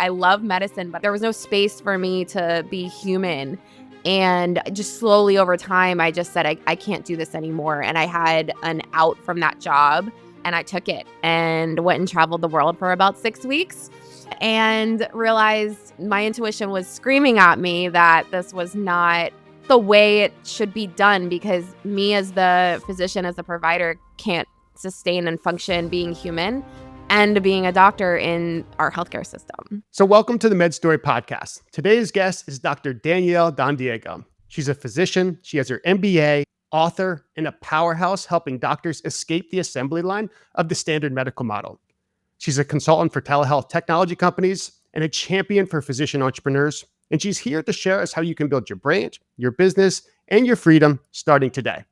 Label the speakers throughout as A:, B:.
A: I love medicine, but there was no space for me to be human. And just slowly over time, I just said, I can't do this anymore. And I had an out from that job and I took it and went and traveled the world for about 6 weeks and realized my intuition was screaming at me that this was not the way it should be done, because me as the physician, as the provider, can't sustain and function being human and being a doctor in our healthcare system.
B: So welcome to the Med Story podcast. Today's guest is Dr. Danielle Don Diego. She's a physician. She has her MBA, author, and a powerhouse helping doctors escape the assembly line of the standard medical model. She's a consultant for telehealth technology companies and a champion for physician entrepreneurs. And she's here to share us how you can build your brand, your business, and your freedom starting today.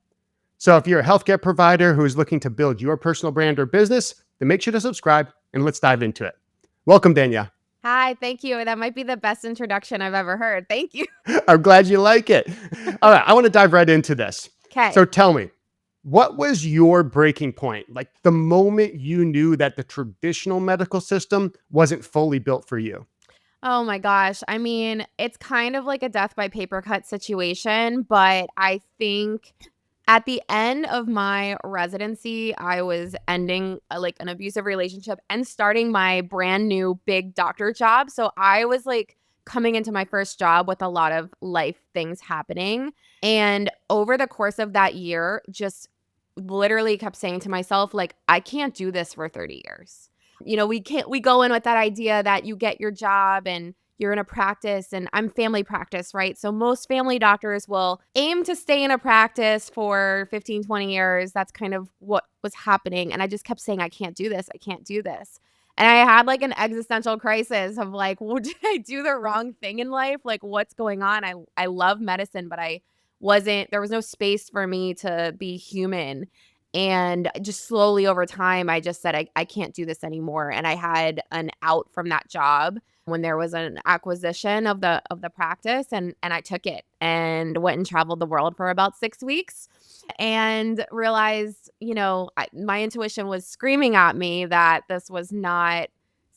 B: So if you're a healthcare provider who is looking to build your personal brand or business, then make sure to subscribe and let's dive into it. Welcome, Danielle.
A: Hi, thank you. That might be the best introduction I've ever heard. Thank you.
B: I'm glad you like it. All right, I want to dive right into this.
A: Okay.
B: So tell me, what was your breaking point? Like the moment you knew that the traditional medical system wasn't fully built for you?
A: Oh my gosh. I mean, it's kind of like a death by paper cut situation, but I think at the end of my residency, I was ending like an abusive relationship and starting my brand new big doctor job. So I was like coming into my first job with a lot of life things happening. And over the course of that year, just literally kept saying to myself, like, I can't do this for 30 years. You know, we go in with that idea that you get your job and you're in a practice, and I'm family practice, right? So most family doctors will aim to stay in a practice for 15, 20 years. That's kind of what was happening. And I just kept saying, I can't do this. I can't do this. And I had like an existential crisis of like, well, did I do the wrong thing in life? Like, what's going on? I love medicine, but there was no space for me to be human. And just slowly over time, I just said, I can't do this anymore. And I had an out from that job when there was an acquisition of the practice, and I took it and went and traveled the world for about 6 weeks and realized, my intuition was screaming at me that this was not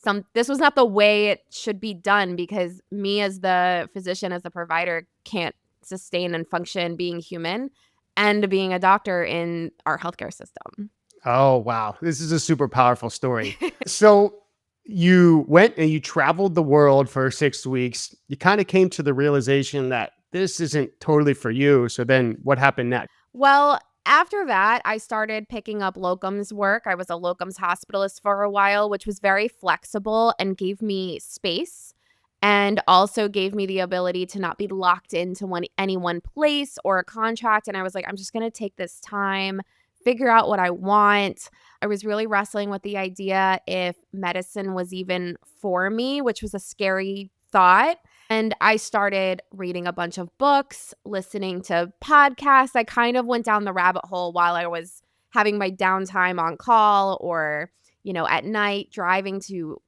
A: the way it should be done, because me as the physician, as the provider, can't sustain and function being human and being a doctor in our healthcare system.
B: Oh, wow. This is a super powerful story. So you went and you traveled the world for 6 weeks. You kind of came to the realization that this isn't totally for you. So then what happened next?
A: Well, after that, I started picking up locums work. I was a locums hospitalist for a while, which was very flexible and gave me space, and also gave me the ability to not be locked into any one place or a contract. And I was like, I'm just going to take this time, figure out what I want. I was really wrestling with the idea if medicine was even for me, which was a scary thought. And I started reading a bunch of books, listening to podcasts. I kind of went down the rabbit hole while I was having my downtime on call, or at night driving to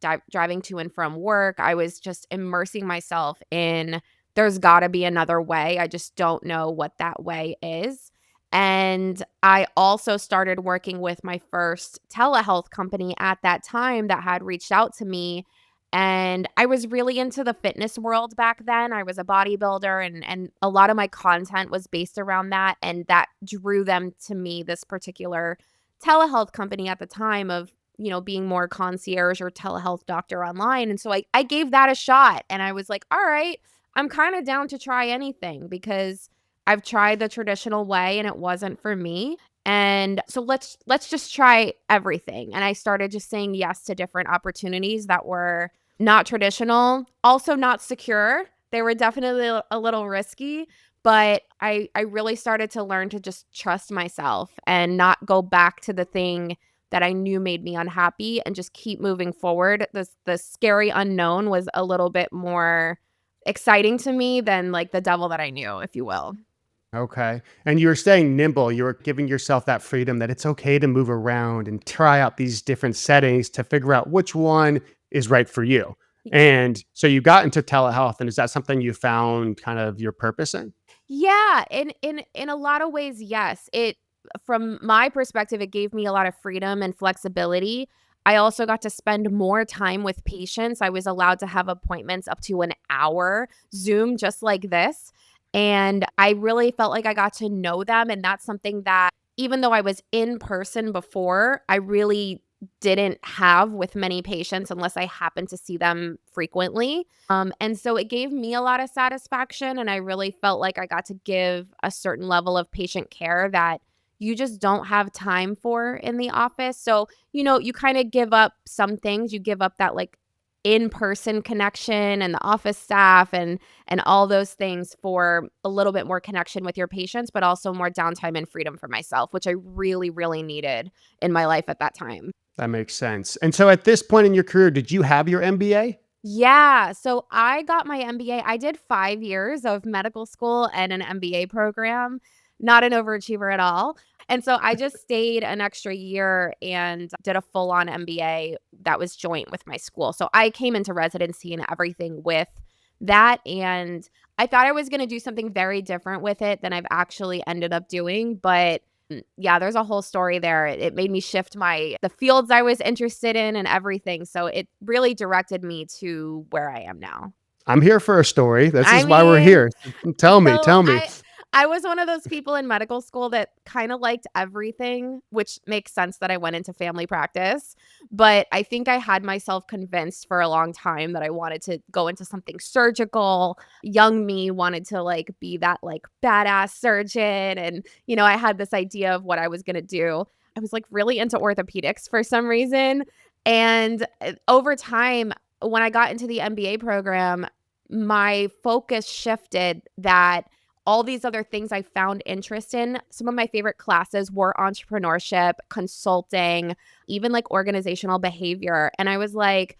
A: and from work. I was just immersing myself in, there's got to be another way. I just don't know what that way is. And I also started working with my first telehealth company at that time that had reached out to me. And I was really into the fitness world back then. I was a bodybuilder, and a lot of my content was based around that. And that drew them to me, this particular telehealth company at the time, of being more concierge or telehealth doctor online. And so I gave that a shot, and I was like, all right, I'm kind of down to try anything, because I've tried the traditional way and it wasn't for me. And so let's just try everything. And I started just saying yes to different opportunities that were not traditional, also not secure. They were definitely a little risky, but I really started to learn to just trust myself and not go back to the thing that I knew made me unhappy, and just keep moving forward. The scary unknown was a little bit more exciting to me than like the devil that I knew, if you will.
B: Okay. And you were staying nimble. You were giving yourself that freedom that it's okay to move around and try out these different settings to figure out which one is right for you. And so you got into telehealth, and is that something you found kind of your purpose in?
A: Yeah, in a lot of ways, yes. From my perspective, it gave me a lot of freedom and flexibility. I also got to spend more time with patients. I was allowed to have appointments up to an hour, Zoom, just like this. And I really felt like I got to know them. And that's something that, even though I was in person before, I really didn't have with many patients unless I happened to see them frequently. And so it gave me a lot of satisfaction. And I really felt like I got to give a certain level of patient care that you just don't have time for in the office. So, you kind of give up some things. You give up that like in-person connection and the office staff and all those things for a little bit more connection with your patients, but also more downtime and freedom for myself, which I really, really needed in my life at that time.
B: That makes sense. And so at this point in your career, did you have your MBA?
A: Yeah, so I got my MBA. I did 5 years of medical school and an MBA program, not an overachiever at all. And so I just stayed an extra year and did a full-on MBA that was joint with my school. So I came into residency and everything with that, and I thought I was gonna do something very different with it than I've actually ended up doing, but yeah, there's a whole story there. It made me shift the fields I was interested in and everything, so it really directed me to where I am now.
B: I'm here for a story. This
A: I
B: is why we're
A: mean,
B: here. Tell me,
A: so
B: tell me.
A: I was one of those people in medical school that kinda liked everything, which makes sense that I went into family practice, but I think I had myself convinced for a long time that I wanted to go into something surgical. Young me wanted to, like, be that, like, badass surgeon, and, I had this idea of what I was gonna do. I was, like, really into orthopedics for some reason, and, over time, when I got into the MBA program, my focus shifted that all these other things I found interest in. Some of my favorite classes were entrepreneurship, consulting, even like organizational behavior. And I was like,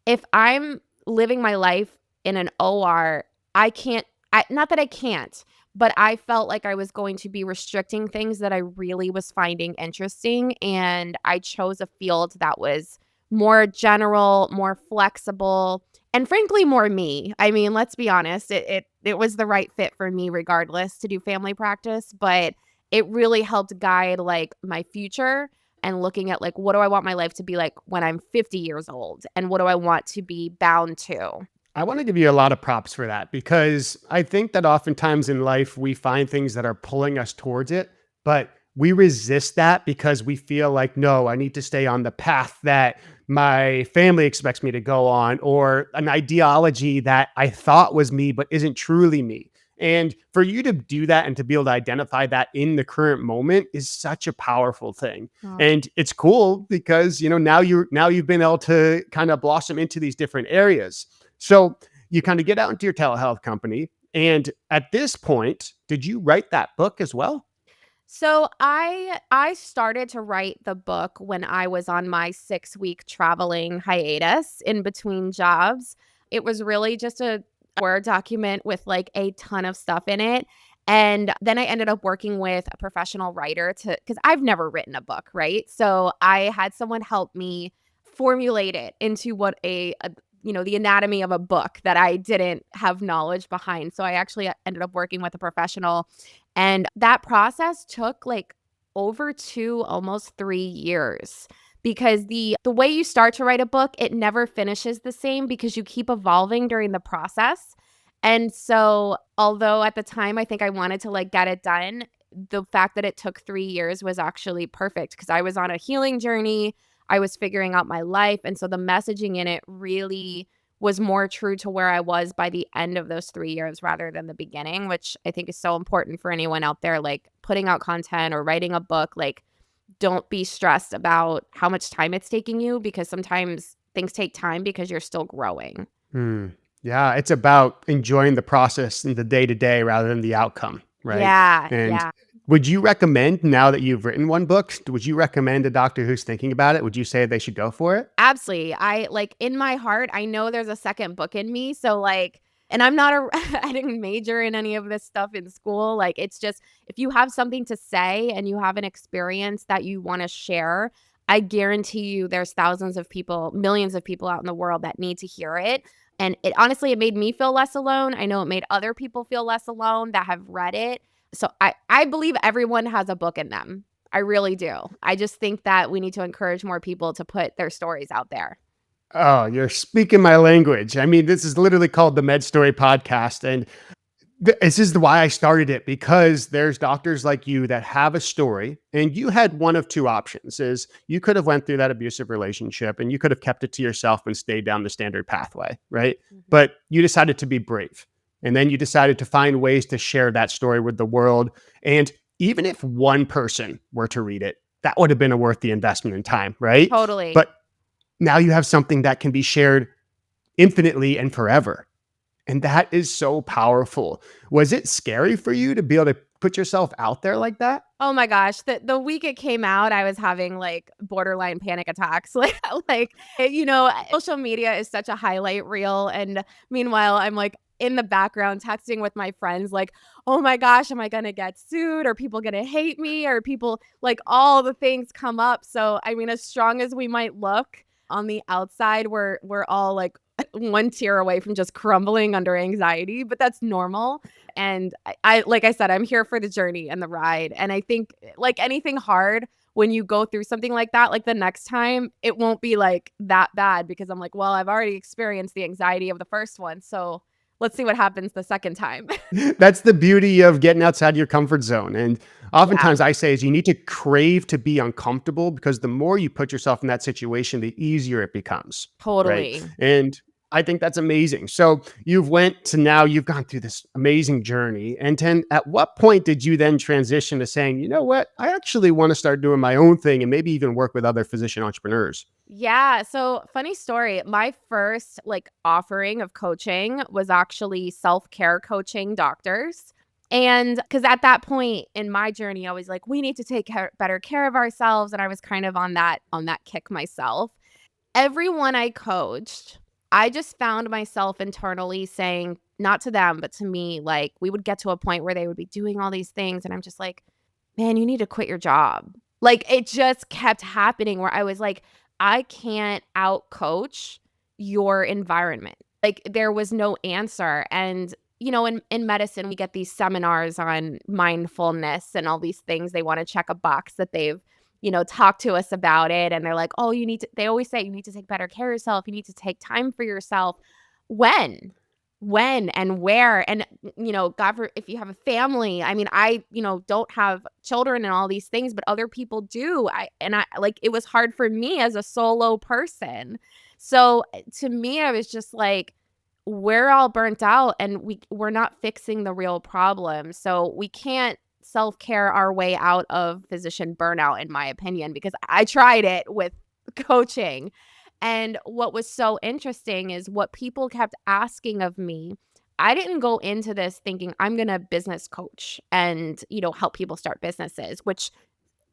A: if I'm living my life in an OR, I can't, not that I can't, but I felt like I was going to be restricting things that I really was finding interesting. And I chose a field that was more general, more flexible, and frankly, more me. I mean, let's be honest, it was the right fit for me regardless to do family practice, but it really helped guide like my future and looking at like what do I want my life to be like when I'm 50 years old and what do I want to be bound to.
B: I want to give you a lot of props for that because I think that oftentimes in life we find things that are pulling us towards it, but we resist that because we feel like, no, I need to stay on the path that my family expects me to go on or an ideology that I thought was me, but isn't truly me. And for you to do that and to be able to identify that in the current moment is such a powerful thing.
A: Oh.
B: And it's cool because, now you've been able to kind of blossom into these different areas. So you kind of get out into your telehealth company. And at this point, did you write that book as well?
A: So I started to write the book when I was on my 6-week traveling hiatus in between jobs. It was really just a Word document with like a ton of stuff in it. And then I ended up working with a professional writer because I've never written a book, right? So I had someone help me formulate it into what the anatomy of a book that I didn't have knowledge behind. So I actually ended up working with a professional, and that process took like over 2, almost 3 years because the way you start to write a book, it never finishes the same because you keep evolving during the process. And so, although at the time I think I wanted to like get it done, the fact that it took 3 years was actually perfect because I was on a healing journey. I was figuring out my life, and so the messaging in it really was more true to where I was by the end of those 3 years rather than the beginning, which I think is so important for anyone out there, like, putting out content or writing a book. Like, don't be stressed about how much time it's taking you because sometimes things take time because you're still growing.
B: Hmm. Yeah, it's about enjoying the process and the day to day rather than the outcome, right?
A: Yeah,
B: And
A: yeah.
B: would you recommend now that you've written one book, would you recommend a doctor who's thinking about it? Would you say they should go for it?
A: Absolutely. I like in my heart, I know there's a second book in me. So like, and I'm not a I didn't major in any of this stuff in school. Like it's just if you have something to say and you have an experience that you want to share, I guarantee you there's thousands of people, millions of people out in the world that need to hear it. And it honestly it made me feel less alone. I know it made other people feel less alone that have read it. So I believe everyone has a book in them. I really do. I just think that we need to encourage more people to put their stories out there.
B: Oh, you're speaking my language. I mean, this is literally called the Med Story Podcast. And this is why I started it, because there's doctors like you that have a story, and you had one of two options. Is you could have went through that abusive relationship and you could have kept it to yourself and stayed down the standard pathway, right?
A: Mhm.
B: But you decided to be brave. And then you decided to find ways to share that story with the world. And even if one person were to read it, that would have been a worth the investment in time, right?
A: Totally.
B: But now you have something that can be shared infinitely and forever. And that is so powerful. Was it scary for you to be able to put yourself out there like that?
A: Oh my gosh, the week it came out, I was having, like, borderline panic attacks, social media is such a highlight reel, and meanwhile, I'm, like, in the background texting with my friends, like, "Oh my gosh, am I gonna get sued? Are people gonna hate me? Are people" like, all the things come up, so, I mean, as strong as we might look on the outside, we're all, like, one tear away from just crumbling under anxiety, but that's normal. And I like I said, I'm here for the journey and the ride. And I think like anything hard, when you go through something like that, like the next time it won't be like that bad because I'm like, well, I've already experienced the anxiety of the first one. So let's see what happens the second time.
B: That's the beauty of getting outside your comfort zone. And
A: Yeah,
B: oftentimes I say is you need to crave to be uncomfortable, because the more you put yourself in that situation, the easier it becomes. Right.
A: totally.
B: And I think that's amazing. So you've gone through this amazing journey. And then at what point did you then transition to saying, you know what, I actually want to start doing my own thing and maybe even work with other physician entrepreneurs?
A: Yeah, so funny story. My first like offering of coaching was actually self-care coaching doctors. And cuz at that point in my journey I was like we need to better care of ourselves and I was kind of on that kick myself. Everyone I coached, I just found myself internally saying not to them but to me like we would get to a point where they would be doing all these things and I'm just like man, you need to quit your job. Like, it just kept happening where I was like, I can't out coach your environment. Like, there was no answer. And, in medicine, we get these seminars on mindfulness and all these things. They want to check a box that they've, talked to us about it. And they're like, oh, they always say you need to take better care of yourself. You need to take time for yourself. When? When and where? And God, if you have a family, I mean, I, don't have children and all these things, but other people do. I like it was hard for me as a solo person. So to me, I was just like, we're all burnt out and we're not fixing the real problem. So we can't self-care our way out of physician burnout, in my opinion, because I tried it with coaching. And what was so interesting is what people kept asking of me. I didn't go into this thinking I'm going to business coach and, help people start businesses, which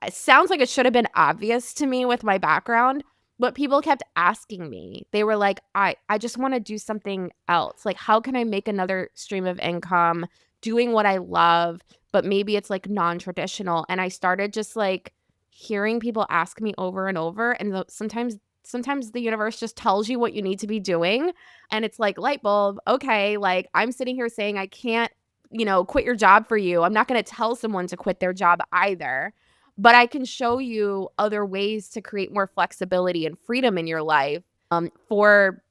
A: sounds like it should have been obvious to me with my background, but people kept asking me. They were like, I just want to do something else. Like, how can I make another stream of income doing what I love, but maybe it's like non-traditional. And I started just like hearing people ask me over and over. And sometimes the universe just tells you what you need to be doing. And it's like light bulb. Okay. Like I'm sitting here saying I can't, quit your job for you. I'm not going to tell someone to quit their job either. But I can show you other ways to create more flexibility and freedom in your life for,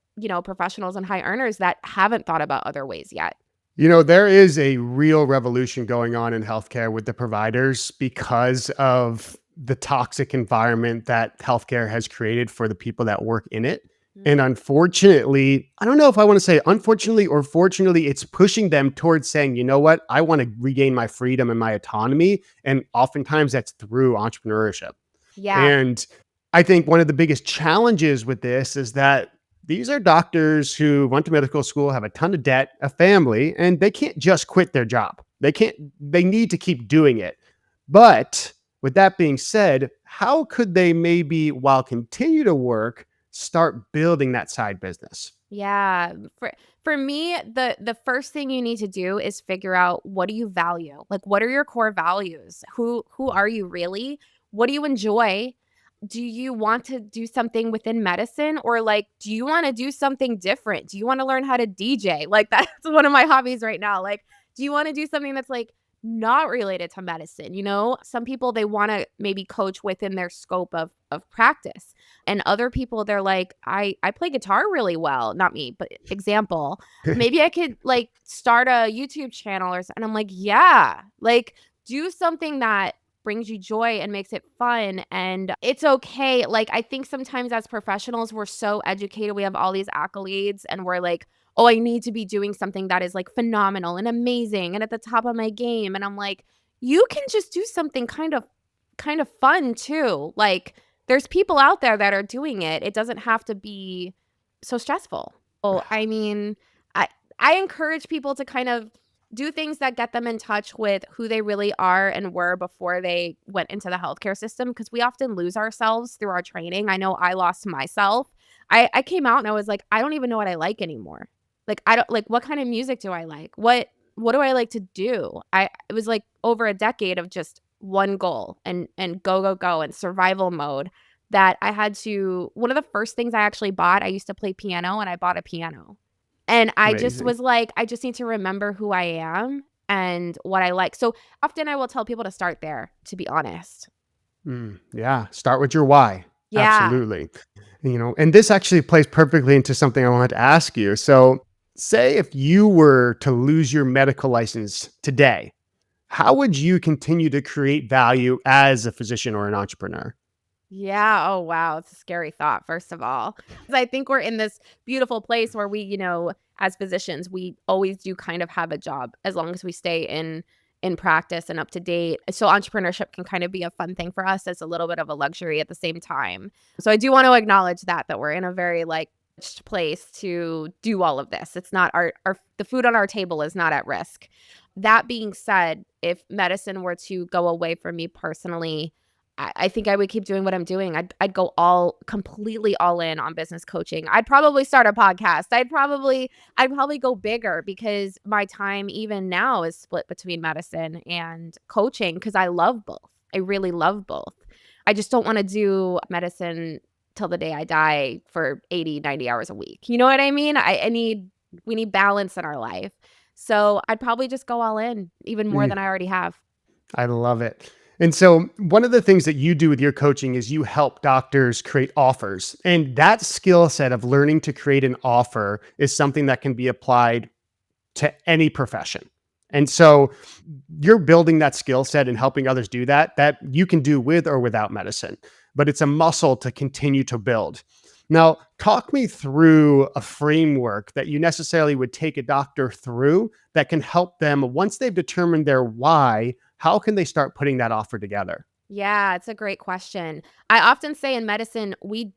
A: professionals and high earners that haven't thought about other ways yet.
B: There is a real revolution going on in healthcare with the providers because of the toxic environment that healthcare has created for the people that work in it. And
A: Mhm.
B: unfortunately, I don't know if I want to say unfortunately or fortunately, it's pushing them towards saying, you know what, I want to regain my freedom and my autonomy. And oftentimes that's through entrepreneurship.
A: Yeah.
B: And I think one of the biggest challenges with this is that these are doctors who went to medical school, have a ton of debt, a family, and they can't just quit their job. They need to keep doing it. But with that being said, how could they maybe, while continue to work, start building that side business?
A: Yeah. For me, the first thing you need to do is figure out what do you value? Like what are your core values? Who are you really? What do you enjoy? Do you want to do something within medicine or like do you want to do something different? Do you want to learn how to DJ? Like that's one of my hobbies right now. Like do you want to do something that's like not related to medicine. Some people, they want to maybe coach within their scope of practice. And other people, they're like, I play guitar really well. Not me, but example. Maybe I could like start a YouTube channel and I'm like, yeah, like do something that brings you joy and makes it fun. And it's okay. Like, I think sometimes as professionals, we're so educated. We have all these accolades and we're like, oh, I need to be doing something that is like phenomenal and amazing and at the top of my game. And I'm like, you can just do something kind of fun too. Like, there's people out there that are doing it. It doesn't have to be so stressful. Oh, I mean, I I encourage people to kind of do things that get them in touch with who they really are and were before they went into the healthcare system, because we often lose ourselves through our training. I know I lost myself. I came out and I was like, I don't even know what I like anymore. Like, I don't like, what kind of music do I like? What do I like to do? It was like over a decade of just one goal and go, go, go and survival mode, that I had to one of the first things I actually bought, I used to play piano and I bought a piano. And I just
B: Amazing.
A: was like, I just need to remember who I am and what I like. So often I will tell people to start there, to be honest.
B: Yeah. Start with your why.
A: Yeah.
B: Absolutely. And this actually plays perfectly into something I wanted to ask you. So, say if you were to lose your medical license today, how would you continue to create value as a physician or an entrepreneur?
A: Yeah. Oh, wow. It's a scary thought, first of all. 'Cause I think we're in this beautiful place where we, as physicians, we always do kind of have a job as long as we stay in practice and up to date. So entrepreneurship can kind of be a fun thing for us as a little bit of a luxury at the same time. So I do want to acknowledge that we're in a very like privileged place to do all of this. It's not our the food on our table is not at risk. That being said, if medicine were to go away from me personally, I think I would keep doing what I'm doing. I'd go completely all in on business coaching. I'd probably start a podcast. I'd probably go bigger, because my time even now is split between medicine and coaching, because I love both. I really love both. I just don't want to do medicine till the day I die for 80, 90 hours a week. You know what I mean? We need balance in our life. So I'd probably just go all in even more than I already have.
B: I love it. And so, one of the things that you do with your coaching is you help doctors create offers. And that skill set of learning to create an offer is something that can be applied to any profession. And so, you're building that skill set and helping others do that you can do with or without medicine, but it's a muscle to continue to build. Now, talk me through a framework that you necessarily would take a doctor through that can help them once they've determined their why. How can they start putting that offer together?
A: Yeah, it's a great question. I often say in medicine, we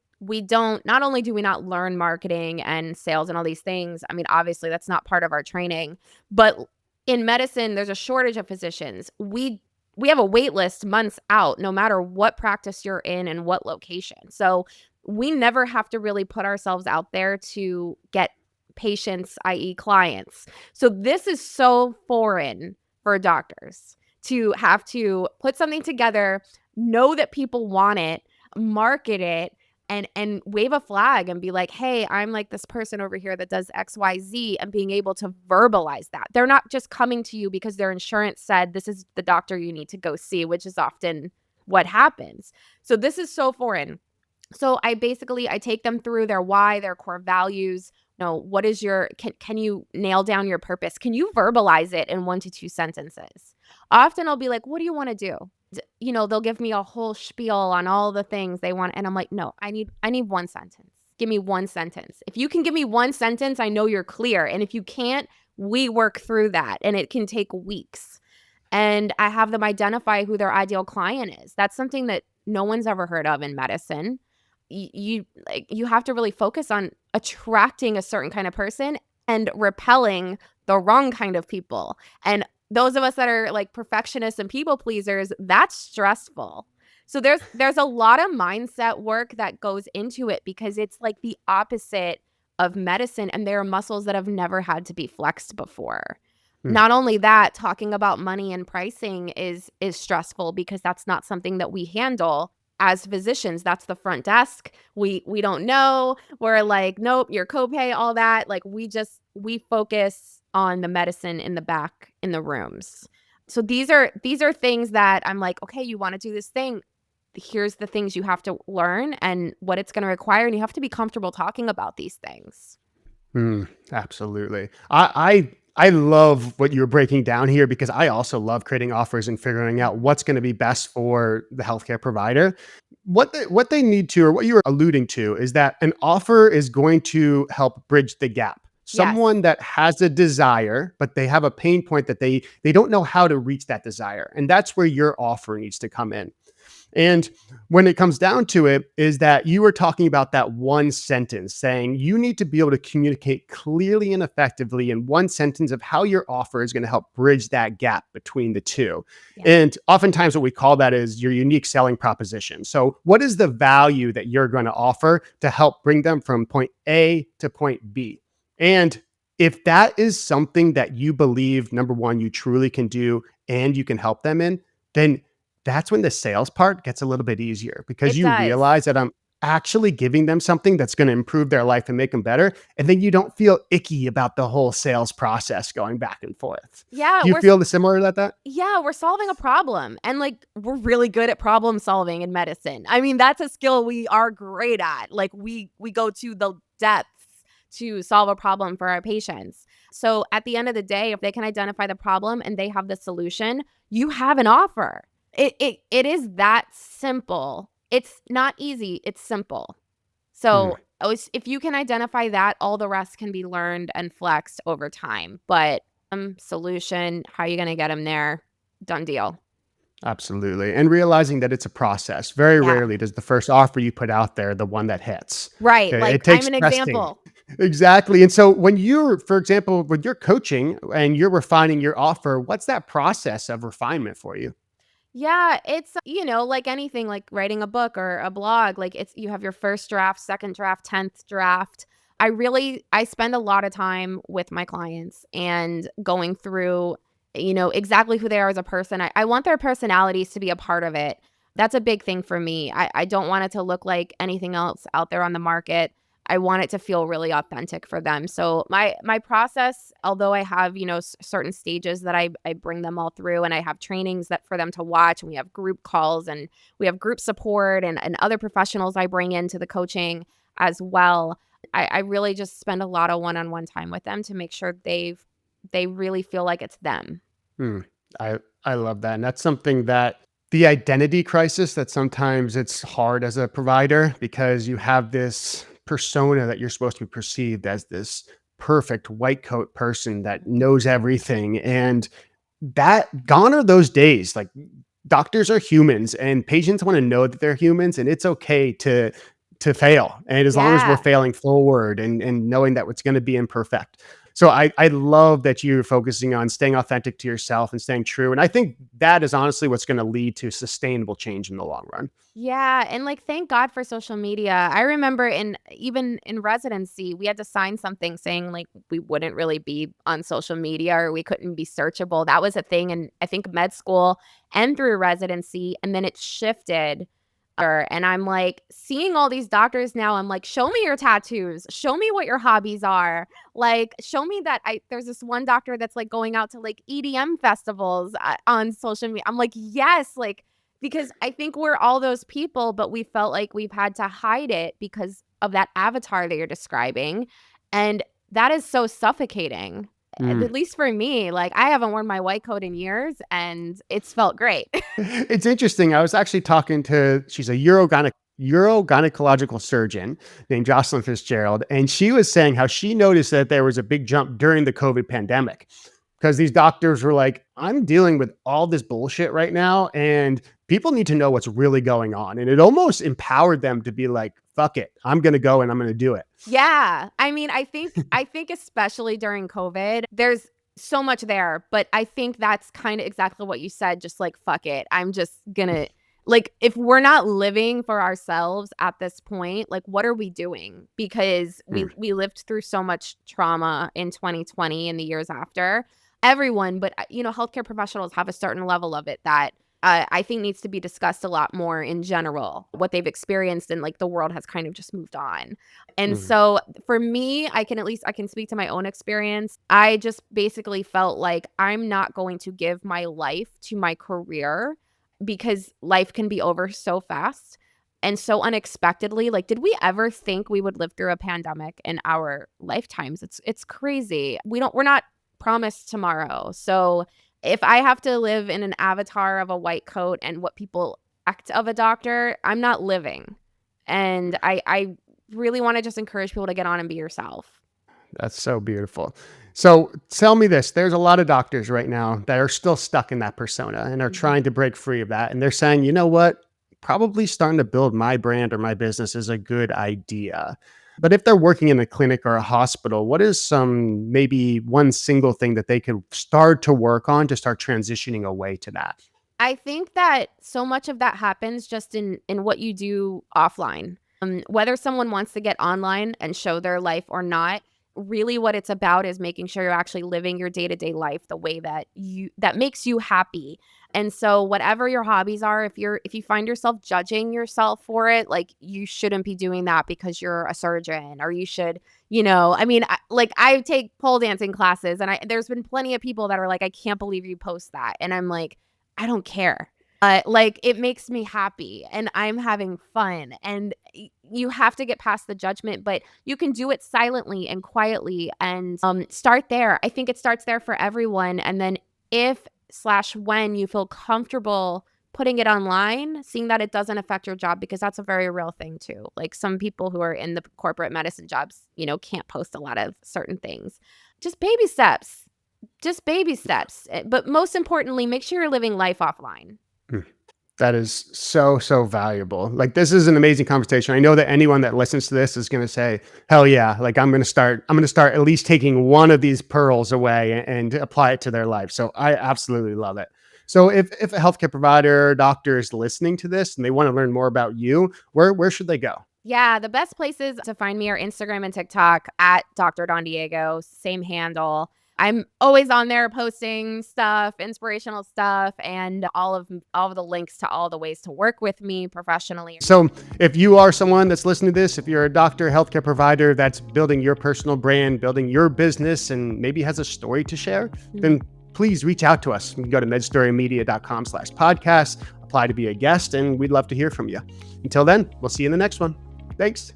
A: don't not only do we not learn marketing and sales and all these things. I mean, obviously that's not part of our training, but in medicine there's a shortage of physicians. We have a wait list months out no matter what practice you're in and what location. So, we never have to really put ourselves out there to get patients, i.e. clients. So, this is so foreign for doctors to have to put something together, know that people want it, market it, and wave a flag and be like, "Hey, I'm like this person over here that does XYZ," and being able to verbalize that. They're not just coming to you because their insurance said this is the doctor you need to go see, which is often what happens. So this is so foreign. So I take them through their why, their core values. What is your can you nail down your purpose? Can you verbalize it in 1 to 2 sentences? Often I'll be like, "What do you want to do?" They'll give me a whole spiel on all the things they want, and I'm like, "No, I need 1 sentence. Give me 1 sentence. If you can give me 1 sentence, I know you're clear, and if you can't, we work through that, and it can take weeks." And I have them identify who their ideal client is. That's something that no one's ever heard of in medicine. You have to really focus on attracting a certain kind of person and repelling the wrong kind of people. And those of us that are like perfectionists and people pleasers, that's stressful. So there's a lot of mindset work that goes into it, because it's like the opposite of medicine, and there are muscles that have never had to be flexed before.
B: Hmm.
A: Not only that, talking about money and pricing is stressful, because that's not something that we handle as physicians. That's the front desk. We don't know. We're like, nope, your copay, all that. Like, we focus on the medicine in the back in the rooms. So these are things that I'm like, okay, you want to do this thing. Here's the things you have to learn and what it's going to require. And you have to be comfortable talking about these things.
B: Absolutely. I love what you're breaking down here because I also love creating offers and figuring out what's going to be best for the healthcare provider. What they need to, or what you were alluding to, is that an offer is going to help bridge the gap.
A: Yes,
B: Someone that has a desire, but they have a pain point that they don't know how to reach that desire, and that's where your offer needs to come in. And when it comes down to it, is that you were talking about that one sentence saying you need to be able to communicate clearly and effectively in one sentence of how your offer is going to help bridge that gap between the two.
A: yeah,
B: And oftentimes, what we call that is your unique selling proposition. So, what is the value that you're going to offer to help bring them from point A to point B? And if that is something that you believe, number one, you truly can do and you can help them in, then that's when the sales part gets a little bit easier because
A: it
B: you
A: does.
B: realize that I'm actually giving them something that's going to improve their life and make them better. And then you don't feel icky about the whole sales process going back and forth.
A: Yeah,
B: Do you feel the similar to that?
A: we're solving a problem, and like we're really good at problem solving in medicine. I mean, that's a skill we are great at. Like we go to the depths to solve a problem for our patients. So at the end of the day, if they can identify the problem and they have the solution, you have an offer. It is that simple. It's not easy, it's simple.
B: Mm,
A: So if you can identify that, all the rest can be learned and flexed over time. But solution, how are you going to get them there? Done deal.
B: absolutely. And realizing that it's a process. Very
A: Yeah.
B: rarely does the first offer you put out there the one that hits.
A: Right.
B: It
A: Like I'm
B: takes
A: an
B: testing.
A: example.
B: Exactly. And so when you're, for example, when you're coaching and you're refining your offer, what's that process of refinement for you?
A: Yeah, it's like anything, like writing a book or a blog, like it's you have your first draft, second draft, 10th draft. I spend a lot of time with my clients and going through, exactly who they are as a person. I want their personalities to be a part of it. That's a big thing for me. I don't want it to look like anything else out there on the market. I want it to feel really authentic for them. So my process, although I have, certain stages that I bring them all through, and I have trainings that for them to watch, and we have group calls, and we have group support, and other professionals I bring into the coaching as well. I really just spend a lot of one-on-one time with them to make sure they really feel like it's them.
B: Hmm. I love that. And that's something that the identity crisis that sometimes it's hard as a provider because you have this persona that you're supposed to be perceived as this perfect white coat person that knows everything. And that gone are those days. Like doctors are humans and patients want to know that they're humans and it's okay to fail. And as long as we're
A: Yeah.
B: failing forward and knowing that it's going to be imperfect. So I love that you're focusing on staying authentic to yourself and staying true. And I think that is honestly what's going to lead to sustainable change in the long run.
A: Yeah, and, like, thank God for social media. I remember even in residency, we had to sign something saying, like, we wouldn't really be on social media or we couldn't be searchable. That was a thing in, I think, med school and through residency, and then it shifted, and I'm, like, seeing all these doctors now, I'm like, "Show me your tattoos. Show me what your hobbies are. Like, show me that." I There's this one doctor that's, like, going out to, like, EDM festivals, on social media. I'm like, "Yes," like, because I think we're all those people, but we felt like we've had to hide it because of that avatar that you're describing, and that is so suffocating,
B: Mm.
A: at least for me. Like, I haven't worn my white coat in years, and it's felt great.
B: It's interesting. I was actually talking to, she's a urogynecological surgeon named Jocelyn Fitzgerald, and she was saying how she noticed that there was a big jump during the COVID pandemic because these doctors were like, I'm dealing with all this bullshit right now, and people need to know what's really going on. And it almost empowered them to be like, fuck it, I'm going to go and I'm going to do it.
A: Yeah. I mean, I think especially during COVID, there's so much there, but I think that's kind of exactly what you said, just like fuck it. I'm just gonna, like, if we're not living for ourselves at this point, like what are we doing? Because we
B: Mm.
A: we lived through so much trauma in 2020 and the years after. Everyone, but healthcare professionals have a certain level of it that I think needs to be discussed a lot more in general, what they've experienced, and like the world has kind of just moved on. And
B: Mm.
A: so for me, I can speak to my own experience. I just basically felt like I'm not going to give my life to my career because life can be over so fast and so unexpectedly. Like, did we ever think we would live through a pandemic in our lifetimes? It's crazy. We're not promised tomorrow. So if I have to live in an avatar of a white coat and what people act of a doctor, I'm not living. And I really want to just encourage people to get on and be yourself.
B: That's so beautiful. So tell me this, there's a lot of doctors right now that are still stuck in that persona and are trying
A: Mhm.
B: to break free of that. And they're saying, you know what? Probably starting to build my brand or my business is a good idea. But if they're working in a clinic or a hospital, what is some maybe one single thing that they could start to work on to start transitioning away to that?
A: I think that so much of that happens just in what you do offline. Whether someone wants to get online and show their life or not, really what it's about is making sure you're actually living your day-to-day life the way that makes you happy. And so whatever your hobbies are, if you find yourself judging yourself for it, like you shouldn't be doing that because you're a surgeon, or you should, I mean, I take pole dancing classes, and there's been plenty of people that are like, I can't believe you post that. And I'm like, I don't care. Like, it makes me happy and I'm having fun, and you have to get past the judgment, but you can do it silently and quietly, and start there. I think it starts there for everyone. And then if slash when you feel comfortable putting it online, seeing that it doesn't affect your job, because that's a very real thing too. Like, some people who are in the corporate medicine jobs, can't post a lot of certain things. Just baby steps. Just baby steps, but most importantly, make sure you're living life offline.
B: Mm. That is so, so valuable. Like, this is an amazing conversation. I know that anyone that listens to this is going to say, hell yeah, like I'm going to start at least taking one of these pearls away and apply it to their life. So I absolutely love it. So if a healthcare provider, doctor is listening to this and they want to learn more about you, where should they go?
A: Yeah, the best places to find me are Instagram and TikTok at Dr. Don Diego, same handle. I'm always on there posting stuff, inspirational stuff, and all of the links to all the ways to work with me professionally.
B: So, if you are someone that's listening to this, if you're a doctor, healthcare provider that's building your personal brand, building your business, and maybe has a story to share,
A: Mhm.
B: then please reach out to us. You can go to medstorymedia.com/podcast, apply to be a guest, and we'd love to hear from you. Until then, we'll see you in the next one. Thanks.